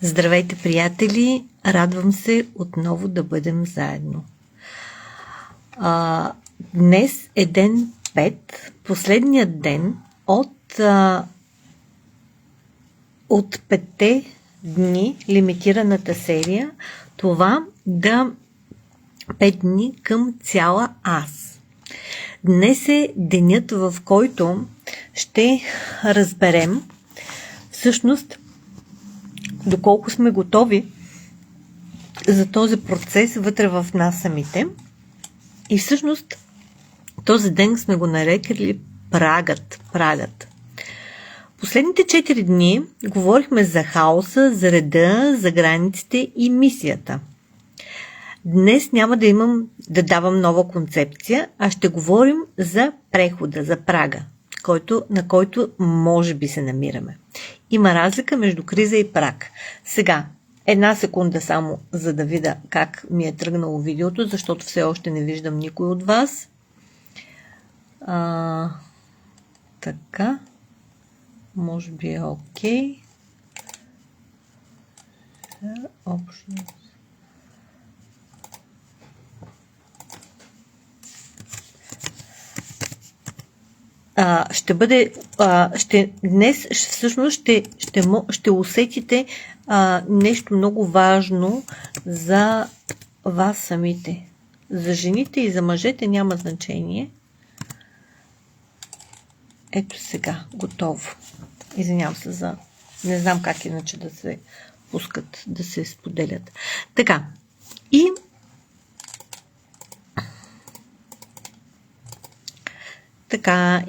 Здравейте, приятели! Радвам се отново да бъдем заедно. Днес е ден 5, последният ден от 5 дни, лимитираната серия, това да 5 дни към цяла аз. Днес е денят, в който ще разберем всъщност доколко сме готови за този процес вътре в нас самите. И всъщност този ден сме го нарекли прагът. Последните 4 дни говорихме за хаоса, за реда, за границите и мисията. Днес няма да давам нова концепция, а ще говорим за прехода, за прага, на който може би се намираме. Има разлика между криза и праг. Сега, 1 секунда само, за да видя как ми е тръгнало видеото, защото все още не виждам никой от вас. Така. Може би е окей. Днес всъщност ще усетите нещо много важно за вас самите. За жените и за мъжете няма значение. Ето сега, готово. Извинявам се не знам как иначе да се пускат, да се споделят. Така,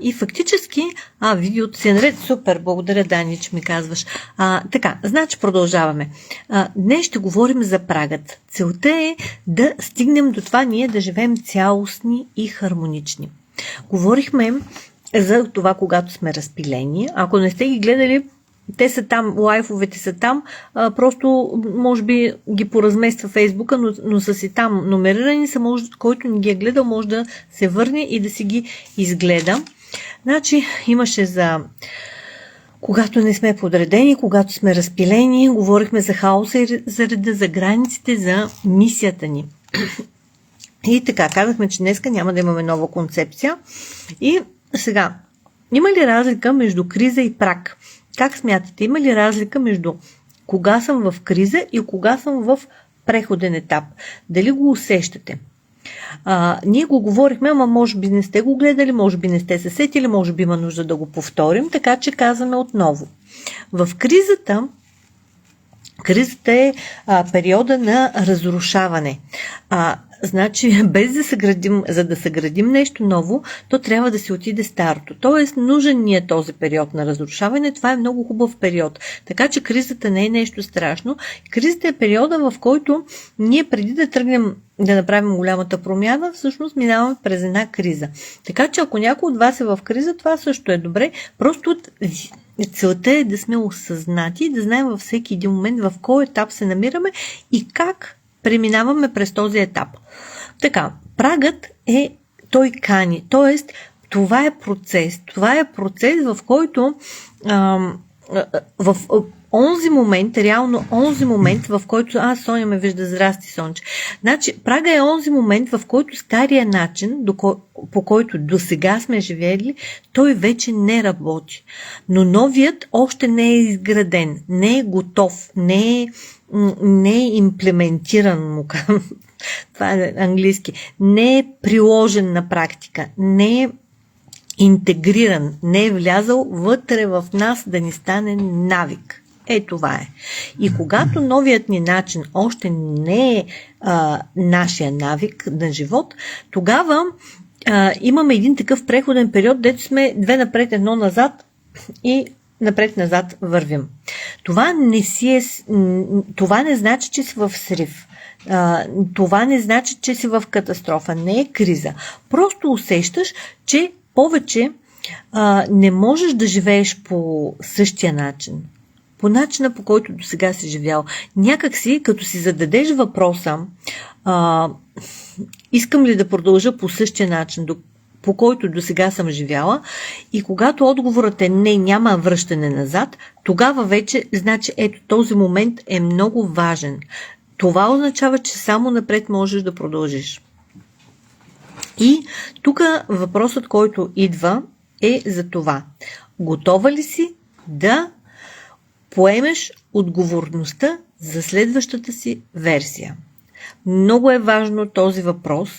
и фактически, видеото си е наред. Супер, благодаря, Дани, че ми казваш. Значи продължаваме. Днес ще говорим за прагът. Целта е да стигнем до това ние да живеем цялостни и хармонични. Говорихме за това, когато сме разпилени. Ако не сте ги гледали, те са там, лайфовете са там, просто може би ги поразмества Фейсбука, но са си там номерирани, който не ги е гледал, може да се върне и да си ги изгледа. Значи имаше за когато не сме подредени, когато сме разпилени, говорихме за хаоса и за реда, за границите, за мисията ни. И така, казахме, че днеска няма да имаме нова концепция. И сега, има ли разлика между криза и праг? Как смятате? Има ли разлика между кога съм в криза и кога съм в преходен етап? Дали го усещате? Ние го говорихме, ама може би не сте го гледали, може би не сте се сетили, може би има нужда да го повторим, така че казваме отново. В кризата е периода на разрушаване. Значи, за да съградим нещо ново, то трябва да се отиде старото. Тоест, нужен ни е този период на разрушаване. Това е много хубав период. Така че кризата не е нещо страшно. Кризата е периода, в който ние преди да тръгнем да направим голямата промяна, всъщност минаваме през една криза. Така че, ако някой от вас е в криза, това също е добре. Просто целта е да сме осъзнати и да знаем във всеки един момент в кой етап се намираме и как преминаваме през този етап. Така, прагът той кани, т.е. това е процес. Това е процес, в който в онзи момент, реално онзи момент, в който Соня ме вижда, здрасти, Сонче. Значи, прага е онзи момент, в който стария начин, по който до сега сме живели, той вече не работи. Но новият още не е изграден, не е готов, не е имплементиран, това е английски, не е приложен на практика, не е интегриран, не е влязъл вътре в нас да ни стане навик. Това е. И когато новият ни начин още не е нашия навик на живот, тогава имаме един такъв преходен период, дето сме 2 напред, 1 назад и напред-назад вървим. Това не значи, че си в срив. Това не значи, че си в катастрофа. Не е криза. Просто усещаш, че повече не можеш да живееш по същия начин. По начина, по който до сега си живял. Някак си, като си зададеш въпроса, искам ли да продължа по същия начин, по който до сега съм живяла, и когато отговорът е не, няма връщане назад, тогава вече, значи, ето този момент е много важен. Това означава, че само напред можеш да продължиш. И тук въпросът, който идва, е за това. Готова ли си да поемеш отговорността за следващата си версия? Много е важно този въпрос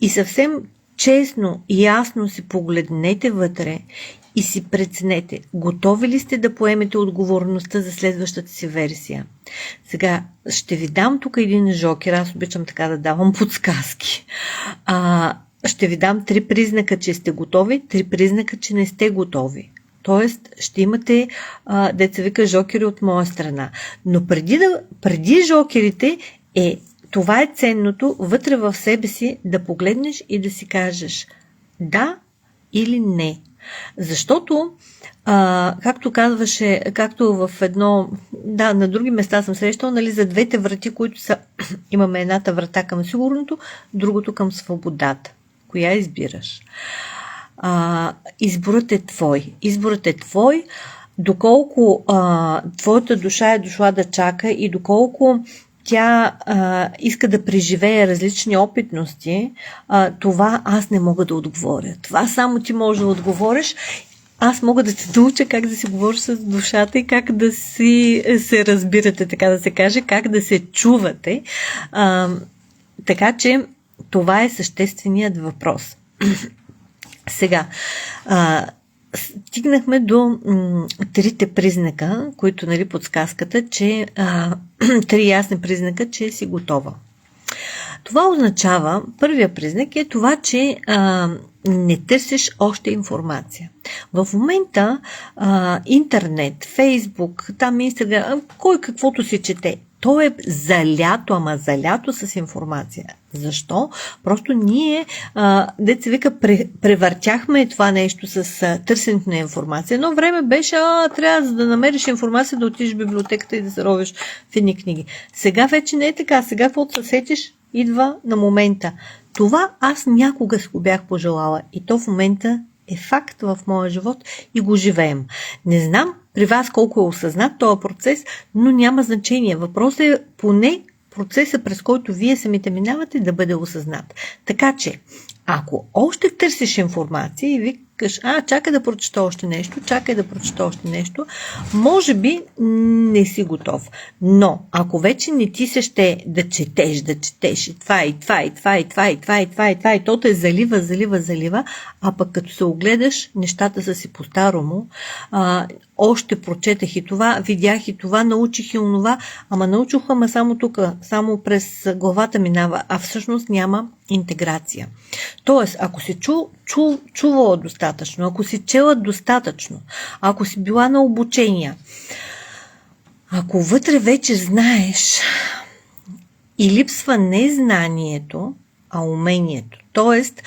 и съвсем честно и ясно си погледнете вътре и си преценете, готови ли сте да поемете отговорността за следващата си версия. Сега ще ви дам тук един жокер, аз обичам така да давам подсказки. Ще ви дам 3 признака, че сте готови, 3 признака, че не сте готови. Тоест, ще имате, деца вика, жокери от моя страна. Но преди жокерите това е ценното, вътре в себе си да погледнеш и да си кажеш да или не. Защото, както казваше, както в на други места съм срещала, нали, за двете врати, които са, имаме едната врата към сигурното, другото към свободата. Коя избираш? Изборът е твой. Изборът е твой, доколко твоята душа е дошла да чака и доколко тя иска да преживее различни опитности, това аз не мога да отговоря. Това само ти можеш да отговориш. Аз мога да те науча как да си говориш с душата и как да си се разбирате, така да се каже, как да се чувате. Така че това е същественият въпрос. Сега, стигнахме до трите признака, които, нали, подсказката, че 3 ясни признака, че си готова. Това означава, първия признак е това, че не търсиш още информация. В момента интернет, Фейсбук, там Инстаграм, кой каквото си чете, то е залято, ама залято с информация. Защо? Просто ние, деца вика, превъртяхме това нещо с търсенето на информация. Едно време беше, трябва да намериш информация, да отидеш в библиотеката и да се ровиш в едни книги. Сега вече не е така. Сега каквото се сетиш, идва на момента. Това аз някога си го бях пожелала и то в момента е факт в моя живот и го живеем. Не знам при вас колко е осъзнат този процес, но няма значение. Въпросът е поне процеса, през който вие самите минавате, да бъде осъзнат. Така че, ако още търсиш информация и викаш, чакай да прочета още нещо, може би не си готов. Но, ако вече не ти се ще да четеш и това, и то те залива, а пък като се огледаш, нещата са си по-старому, още прочетах и това, видях и това, научих и онова, ама само тук, само през главата минава, а всъщност няма интеграция. Тоест, ако си чувала достатъчно, ако си чела достатъчно, ако си била на обучения, ако вътре вече знаеш и липсва не знанието, а умението. Тоест,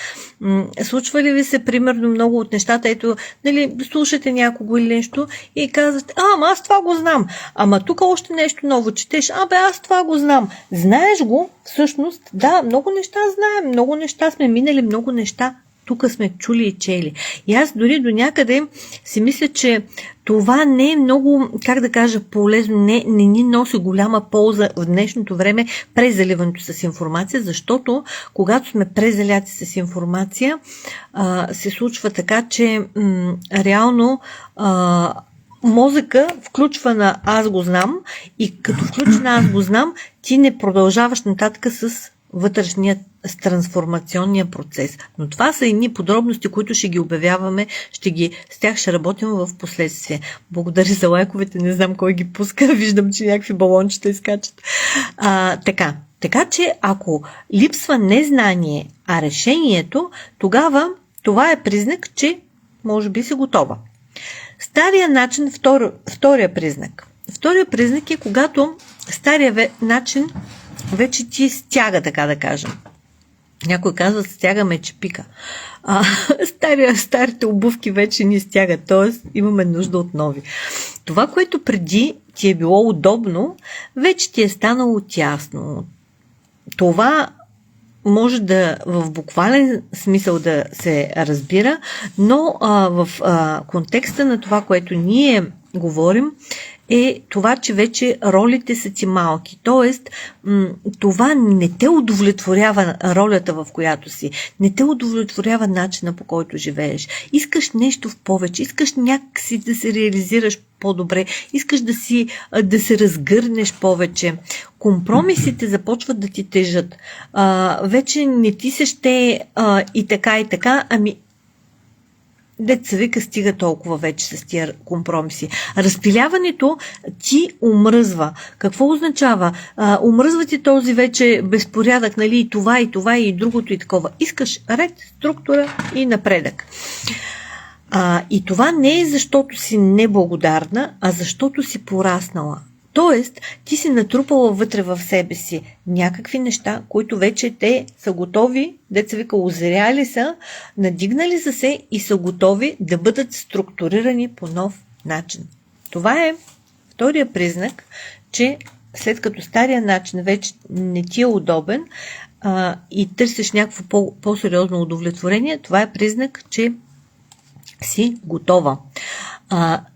случва ли ви се примерно много от нещата, ето, нали, слушате някого или нещо и казвате, аз това го знам, ама тук още нещо ново четеш, аз това го знам. Знаеш го, всъщност, да, много неща знаем, много неща сме минали, много неща тук сме чули и чели. И аз дори до някъде си мисля, че това не е много, как да кажа, полезно, не ни носи голяма полза в днешното време презаливането с информация, защото когато сме презаляти с информация, се случва така, че реално мозъка включва на аз го знам и като включи на аз го знам, ти не продължаваш нататък с вътрешният с трансформационния процес. Но това са едни подробности, които ще ги обявяваме, с тях ще работим в последствие. Благодаря за лайковете, не знам кой ги пуска, виждам, че някакви балончета изкачат. Така че, ако липсва незнание, а решението, тогава това е признак, че може би си готова. Стария начин, втория признак. Втория признак е когато стария начин вече ти стяга, така да кажем. Някой казва, стягаме чепика. Старите обувки вече ни стягат, т.е. имаме нужда от нови. Това, което преди ти е било удобно, вече ти е станало тясно. Това може да в буквален смисъл да се разбира, но в контекста на това, което ние говорим, е това, че вече ролите са ти малки. Тоест, това не те удовлетворява ролята, в която си. Не те удовлетворява начина, по който живееш. Искаш нещо в повече, искаш някакси да се реализираш по-добре, искаш да се разгърнеш повече. Компромисите започват да ти тежат. Вече не ти се ще и така, ами деца вика, стига толкова вече с тия компромиси. Разпиляването ти омръзва. Какво означава? Омръзва ти този вече безпорядък, нали, и това, и другото, и такова. Искаш ред, структура и напредък. И това не е защото си неблагодарна, а защото си пораснала. Тоест, ти си натрупала вътре в себе си някакви неща, които вече те са готови, деца вика, озряли са, надигнали са се и са готови да бъдат структурирани по нов начин. Това е втория признак, че след като стария начин вече не ти е удобен и търсиш някакво по-сериозно удовлетворение, това е признак, че си готова.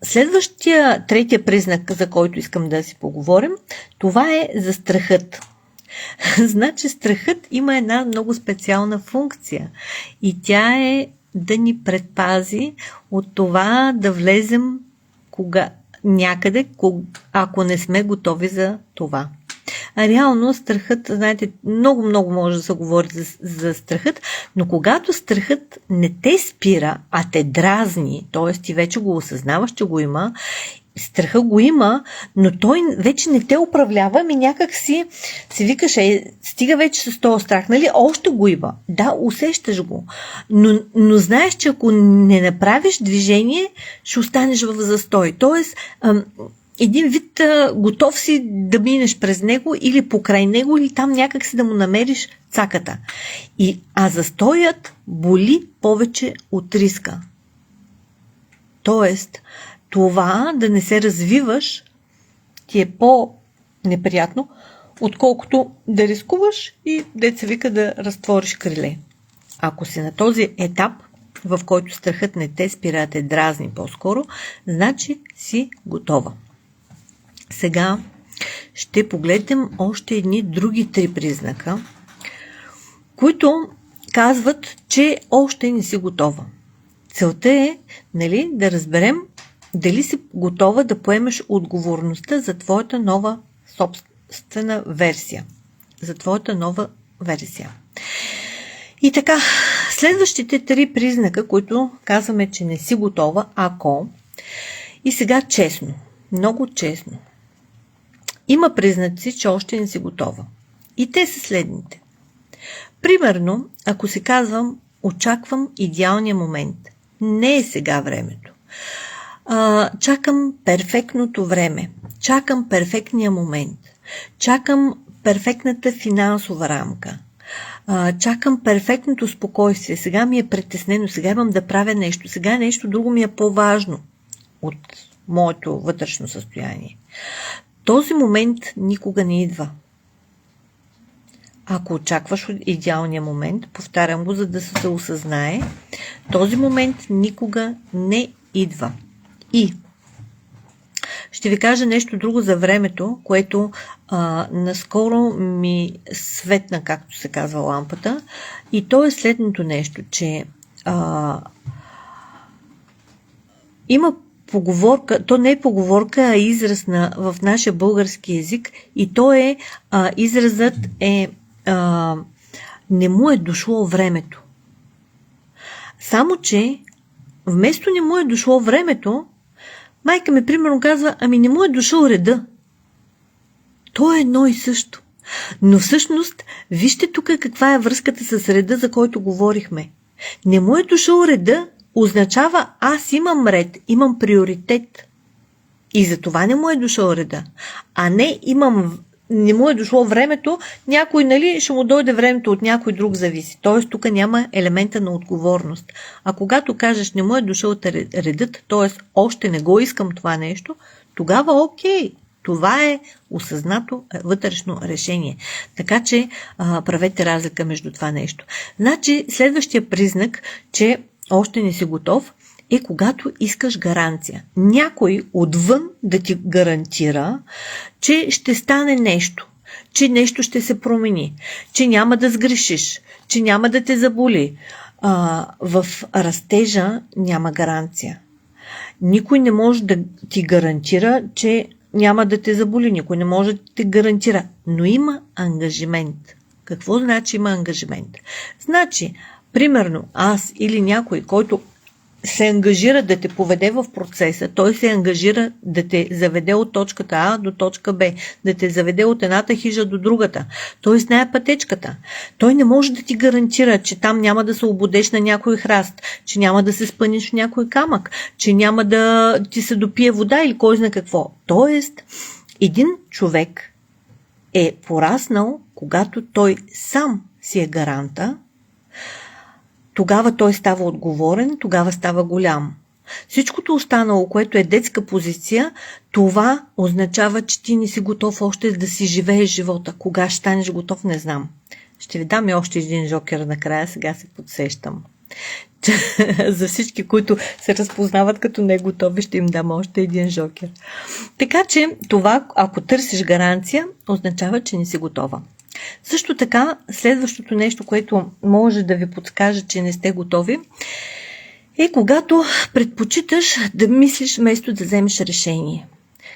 Следващия, третия признак, за който искам да си поговорим, това е за страхът. Значи страхът има една много специална функция и тя е да ни предпази от това да влезем някъде, ако не сме готови за това. Реално страхът, знаете, много може да се говори за страхът, но когато страхът не те спира, а те дразни, т.е. ти вече го осъзнаваш, че го има, страха го има, но той вече не те управлява, някак си викаш, стига вече с този страх, нали? Още го има. Да, усещаш го. Но знаеш, че ако не направиш движение, ще останеш в застой. Тоест, един вид готов си да минеш през него или покрай него, или там някак си да му намериш цаката. А застоят боли повече от риска. Тоест, това да не се развиваш ти е по-неприятно, отколкото да рискуваш и деца вика да разтвориш криле. Ако си на този етап, в който страхът не те спира, те дразни по-скоро, значи си готова. Сега ще погледнем още едни други 3 признака, които казват, че още не си готова. Целта е, нали, да разберем дали си готова да поемеш отговорността за твоята нова собствена версия. За твоята нова версия. И така, следващите 3 признака, които казваме, че не си готова, ако... И сега честно, много честно. Има признаци, че още не си готова. И те са следните. Примерно, ако си казвам, очаквам идеалния момент. Не е сега времето. Чакам перфектното време. Чакам перфектния момент. Чакам перфектната финансова рамка. Чакам перфектното спокойствие. Сега ми е притеснено. Сега имам да правя нещо. Сега нещо друго ми е по-важно от моето вътрешно състояние. Този момент никога не идва. Ако очакваш идеалния момент, повтарям го, за да се осъзнае, този момент никога не идва. И ще ви кажа нещо друго за времето, което наскоро ми светна, както се казва, лампата. И то е следното нещо, че има поговорка, то не е поговорка, а израз в нашия български език, и то е, изразът е не му е дошло времето. Само, че вместо не му е дошло времето, майка ми примерно казва, ами не му е дошъл реда. То е едно и също. Но всъщност, вижте тук каква е връзката с реда, за който говорихме. Не му е дошъл реда, означава аз имам ред, имам приоритет. И за това не му е дошъл реда. А не му е дошло времето, някой, нали, ще му дойде времето от някой друг зависи. Т.е. тук няма елемента на отговорност. А когато кажеш не му е дошъл редът, т.е. още не го искам това нещо, тогава окей. Това е осъзнато вътрешно решение. Така че правете разлика между това нещо. Значи, следващия признак, че още не си готов, е когато искаш гаранция. Някой отвън да ти гарантира, че ще стане нещо, че нещо ще се промени, че няма да сгрешиш, че няма да те заболи. В растежа няма гаранция. Никой не може да ти гарантира, че няма да те заболи. Никой не може да те гарантира. Но има ангажимент. Какво значи има ангажимент? Значи, примерно, аз или някой, който се ангажира да те поведе в процеса, той се ангажира да те заведе от точката А до точка Б, да те заведе от едната хижа до другата. Той знае пътечката. Той не може да ти гарантира, че там няма да се обудеш на някой храст, че няма да се спънеш в някой камък, че няма да ти се допие вода или кой знае какво. Тоест, един човек е пораснал, когато той сам си е гаранта, тогава той става отговорен, тогава става голям. Всичкото останало, което е детска позиция, това означава, че ти не си готов още да си живееш живота. Кога ще станеш готов, не знам. Ще ви дам и още един жокер накрая, сега се подсещам. За всички, които се разпознават като не готови, ще им дам още един жокер. Така че това, ако търсиш гаранция, означава, че не си готова. Също така, следващото нещо, което може да ви подскаже, че не сте готови, е когато предпочиташ да мислиш вместо да вземеш решение.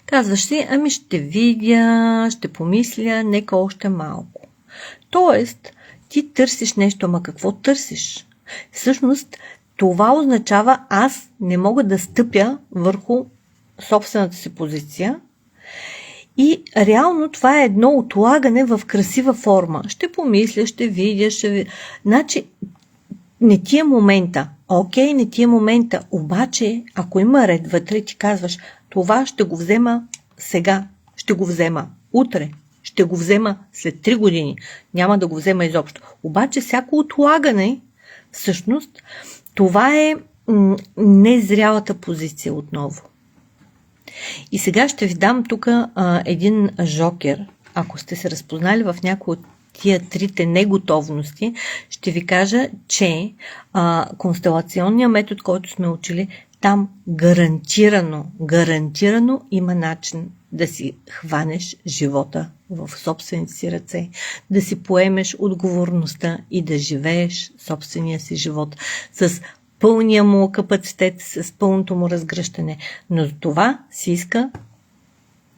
Казваш си, ами ще видя, ще помисля, нека още малко. Тоест, ти търсиш нещо, ама какво търсиш? Всъщност, това означава аз не мога да стъпя върху собствената си позиция. И реално това е едно отлагане в красива форма. Ще помисля, ще видя, Значи, не ти е момента. Окей, не ти е момента. Обаче, ако има ред вътре, ти казваш, това ще го взема сега, ще го взема утре, ще го взема след 3 години. Няма да го взема изобщо. Обаче, всяко отлагане, всъщност, това е незрялата позиция отново. И сега ще ви дам тук един жокер. Ако сте се разпознали в някои от тия трите неготовности, ще ви кажа, че констелационният метод, който сме учили, там гарантирано има начин да си хванеш живота в собствените си ръце, да си поемеш отговорността и да живееш собствения си живот с пълния му капацитет, с пълното му разгръщане. Но за това си иска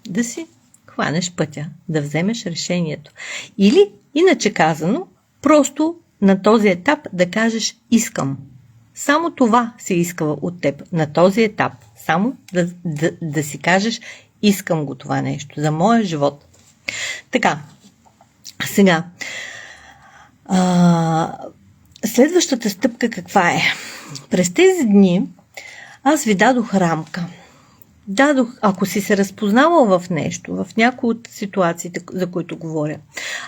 да си хванеш пътя, да вземеш решението. Или, иначе казано, просто на този етап да кажеш искам. Само това се иска от теб. На този етап. Само да си кажеш искам го това нещо за моя живот. Така, сега следващата стъпка каква е? През тези дни аз ви дадох рамка. Ако си се разпознала в нещо, в някои от ситуациите, за които говоря,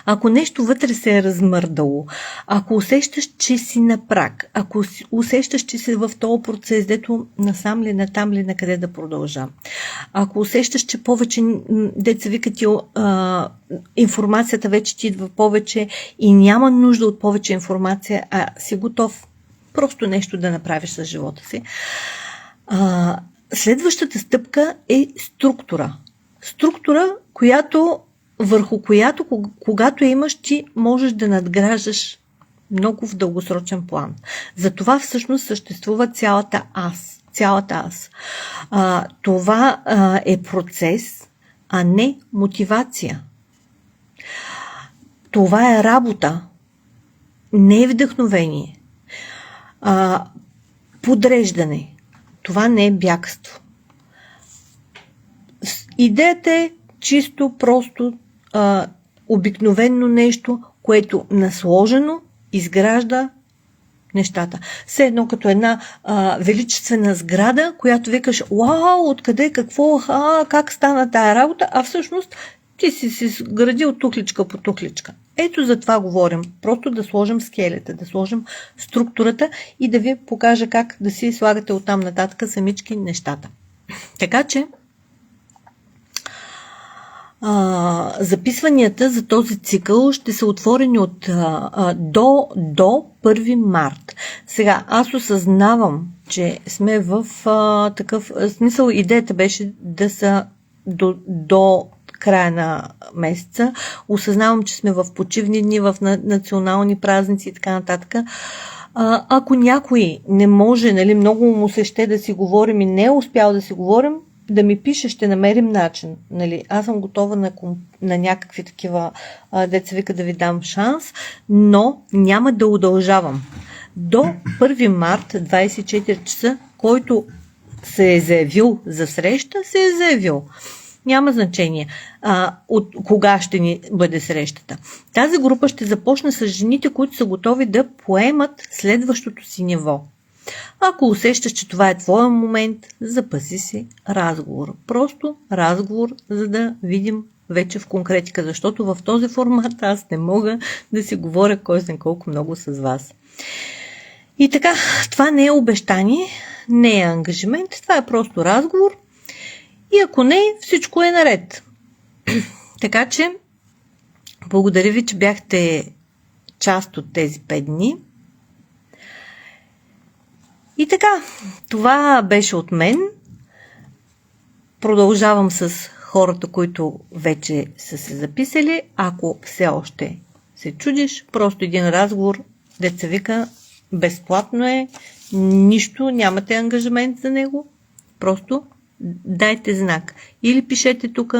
ако нещо вътре се е размърдало, ако усещаш, че си на праг, ако усещаш, че си в този процес, дето насам ли, натам ли, на къде да продължа, ако усещаш, че повече, деца вика ти, информацията вече ти идва повече и няма нужда от повече информация, а си готов просто нещо да направиш с живота си, следващата стъпка е структура. Структура, върху която, когато имаш, ти можеш да надграждаш много в дългосрочен план. Затова всъщност съществува цялата аз. Това е процес, а не мотивация. Това е работа, не е вдъхновение. Подреждане. Това не е бягство. Идеята е чисто, просто, обикновено нещо, което насложено изгражда нещата. Все едно като една величествена сграда, която викаш, вау, откъде, какво, как стана тая работа, а всъщност ти си градил тухличка по тухличка. Ето за това говорим. Просто да сложим скелета, да сложим структурата и да ви покажа как да си слагате оттам нататък самички нещата. Така че записванията за този цикъл ще са отворени до 1 март. Сега, аз осъзнавам, че сме в такъв смисъл. Идеята беше да са до края на месеца. Осъзнавам, че сме в почивни дни, в национални празници и така нататък. Ако някой не може, нали, много му се ще да си говорим и не е успял да си говорим, да ми пише, ще намерим начин. Нали. Аз съм готова на някакви такива, деца вика, да ви дам шанс, но няма да удължавам. До 1 март, 24 часа, който се е заявил за среща, се е заявил. Няма значение от кога ще ни бъде срещата. Тази група ще започне с жените, които са готови да поемат следващото си ниво. Ако усещаш, че това е твоя момент, запаси си разговор. Просто разговор, за да видим вече в конкретика, защото в този формат аз не мога да си говоря кой знае колко много с вас. И така, това не е обещание, не е ангажимент, това е просто разговор. И ако не, всичко е наред. Така че, благодаря ви, че бяхте част от тези 5 дни. И така, това беше от мен. Продължавам с хората, които вече са се записали. Ако все още се чудиш, просто един разговор, деца вика, безплатно е, нищо, нямате ангажимент за него, просто дайте знак. Или пишете тук,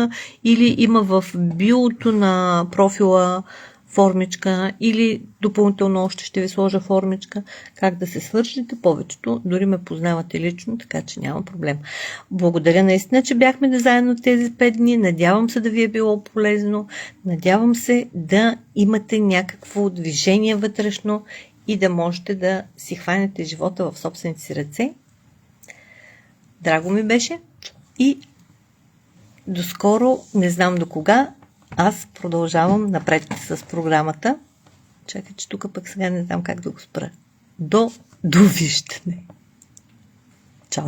или има в биото на профила формичка, или допълнително още ще ви сложа формичка, как да се свържете. Повечето дори ме познавате лично, така че няма проблем. Благодаря наистина, че бяхме заедно тези 5 дни. Надявам се да ви е било полезно. Надявам се да имате някакво движение вътрешно и да можете да си хванете живота в собствените си ръце. Драго ми беше и доскоро, не знам до кога, аз продължавам напред с програмата. Чакай, че тук пък сега не знам как да го спра. До довиждане. Чао!